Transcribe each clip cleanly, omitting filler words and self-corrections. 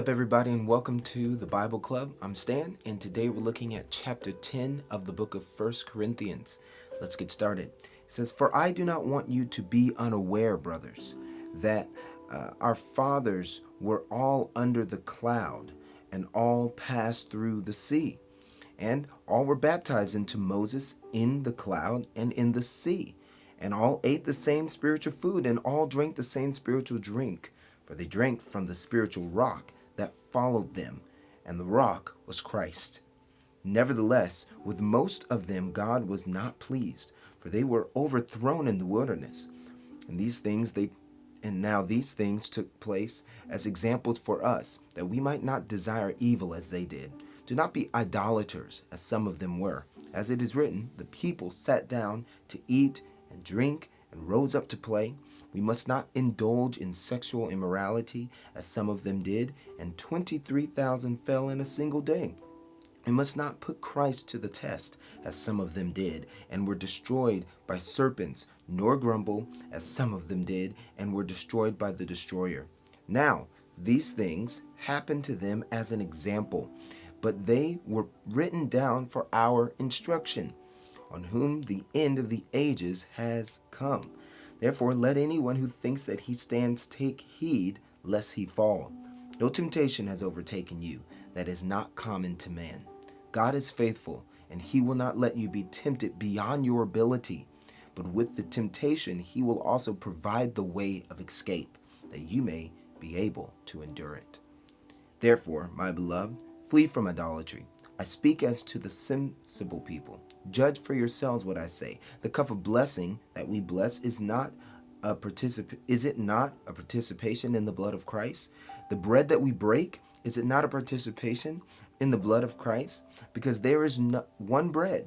What's up, everybody, and welcome to the Bible Club. I'm Stan, and today we're looking at chapter 10 of the book of 1 Corinthians. Let's get started. It says, "For I do not want you to be unaware, brothers, that our fathers were all under the cloud, and all passed through the sea, and all were baptized into Moses in the cloud and in the sea, and all ate the same spiritual food, and all drank the same spiritual drink, for they drank from the spiritual rock that followed them, and the rock was Christ. Nevertheless, with most of them God was not pleased, for they were overthrown in the wilderness. And these things took place as examples for us, that we might not desire evil as they did. Do not be idolaters, as some of them were. As it is written, the people sat down to eat and drink and rose up to play. We must not indulge in sexual immorality, as some of them did, and 23,000 fell in a single day. We must not put Christ to the test, as some of them did, and were destroyed by serpents, nor grumble, as some of them did, and were destroyed by the destroyer. Now, these things happened to them as an example, but they were written down for our instruction, on whom the end of the ages has come. Therefore, let anyone who thinks that he stands take heed lest he fall. No temptation has overtaken you that is not common to man. God is faithful, and he will not let you be tempted beyond your ability. But with the temptation, he will also provide the way of escape, that you may be able to endure it. Therefore, my beloved, flee from idolatry. I speak as to the sensible people. Judge for yourselves what I say. The cup of blessing that we bless is it not a participation in the blood of Christ? The bread that we break, is it not a participation in the blood of Christ? Because there is one bread.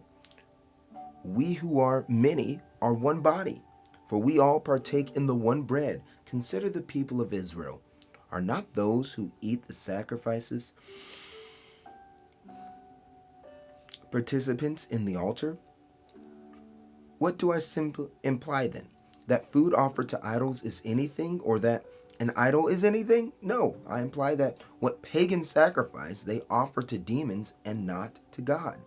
We who are many are one body, for we all partake in the one bread. Consider the people of Israel. Are not those who eat the sacrifices participants in the altar? What do I simply imply then? That food offered to idols is anything, or that an idol is anything? No, I imply that what pagan sacrifice they offer to demons and not to God.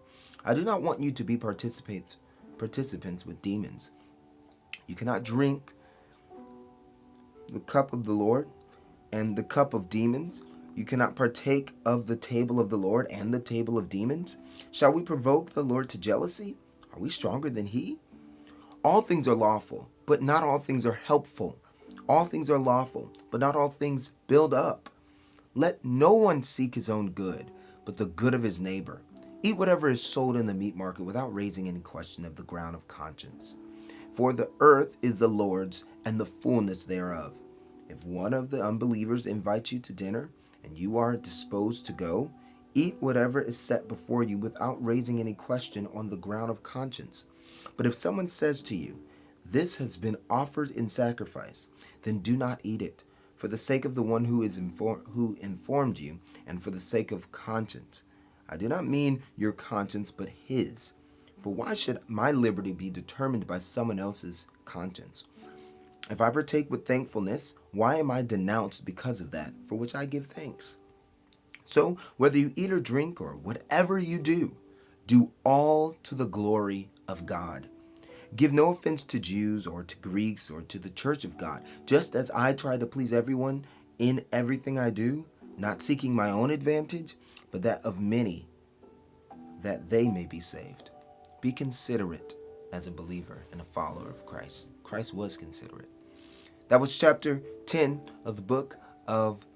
I do not want you to be participants with demons. You cannot drink the cup of the Lord and the cup of demons. You cannot partake of the table of the Lord and the table of demons. Shall we provoke the Lord to jealousy? Are we stronger than he? All things are lawful, but not all things are helpful. All things are lawful, but not all things build up. Let no one seek his own good, but the good of his neighbor. Eat whatever is sold in the meat market without raising any question of the ground of conscience. For the earth is the Lord's and the fullness thereof. If one of the unbelievers invites you to dinner, and you are disposed to go, eat whatever is set before you without raising any question on the ground of conscience. But if someone says to you, "This has been offered in sacrifice," then do not eat it, for the sake of the one who informed you, and for the sake of conscience. I do not mean your conscience, but his. For why should my liberty be determined by someone else's conscience? If I partake with thankfulness, why am I denounced because of that, for which I give thanks? So, whether you eat or drink or whatever you do all to the glory of God. Give no offense to Jews or to Greeks or to the church of God, just as I try to please everyone in everything I do, not seeking my own advantage, but that of many, that they may be saved. Be considerate as a believer and a follower of Christ. Christ was considerate. That was chapter 10 of the book of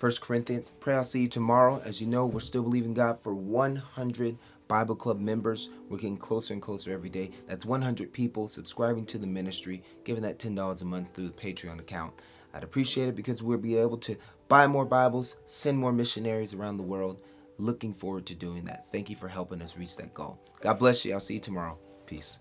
1 Corinthians. Pray I'll see you tomorrow. As you know, we're still believing God for 100 Bible Club members. We're getting closer and closer every day. That's 100 people subscribing to the ministry, giving that $10 a month through the Patreon account. I'd appreciate it because we'll be able to buy more Bibles, send more missionaries around the world. Looking forward to doing that. Thank you for helping us reach that goal. God bless you. I'll see you tomorrow. Peace.